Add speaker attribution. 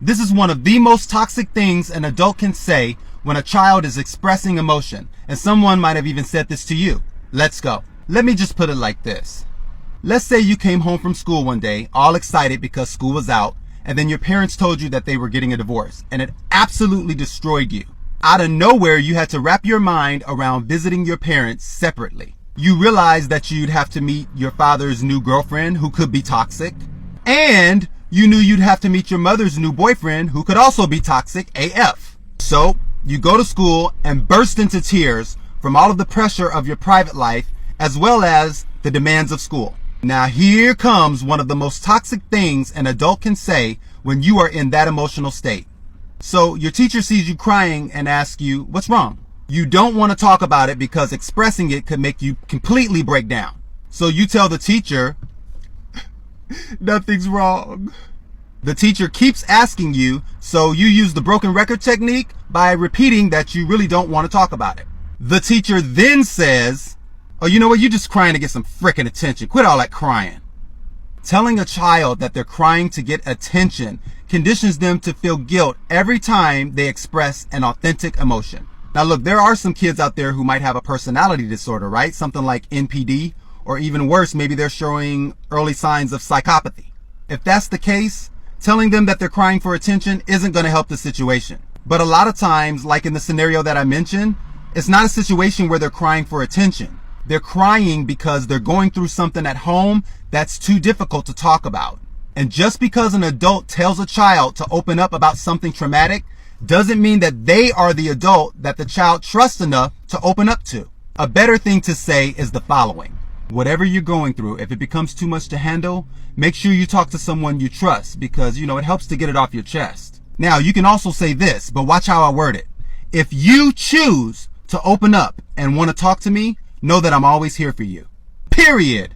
Speaker 1: This is one of the most toxic things an adult can say when a child is expressing emotion, and someone might have even said this to you. Let's go. Let me just put it like this. Let's say you came home from school one day, all excited because school was out, and then your parents told you that they were getting a divorce, and it absolutely destroyed you. Out of nowhere, you had to wrap your mind around visiting your parents separately. You realized that you'd have to meet your father's new girlfriend, who could be toxic, and you knew you'd have to meet your mother's new boyfriend, who could also be toxic AF. So you go to school and burst into tears from all of the pressure of your private life, as well as the demands of school. Now here comes one of the most toxic things an adult can say when you are in that emotional state. So your teacher sees you crying and asks you, what's wrong? You don't want to talk about it because expressing it could make you completely break down. So you tell the teacher, nothing's wrong. The teacher keeps asking you, so you use the broken record technique by repeating that you really don't want to talk about it. The teacher then says, oh, you know what? You're just crying to get some frickin' attention. Quit all that crying. Telling a child that they're crying to get attention conditions them to feel guilt every time they express an authentic emotion. Now look, there are some kids out there who might have a personality disorder, right? Something like NPD, or even worse, maybe they're showing early signs of psychopathy. If that's the case, telling them that they're crying for attention isn't going to help the situation. But a lot of times, like in the scenario that I mentioned, it's not a situation where they're crying for attention. They're crying because they're going through something at home that's too difficult to talk about. And just because an adult tells a child to open up about something traumatic doesn't mean that they are the adult that the child trusts enough to open up to. A better thing to say is the following. Whatever you're going through, if it becomes too much to handle, make sure you talk to someone you trust because, it helps to get it off your chest. Now, you can also say this, but watch how I word it. If you choose to open up and want to talk to me, know that I'm always here for you. Period.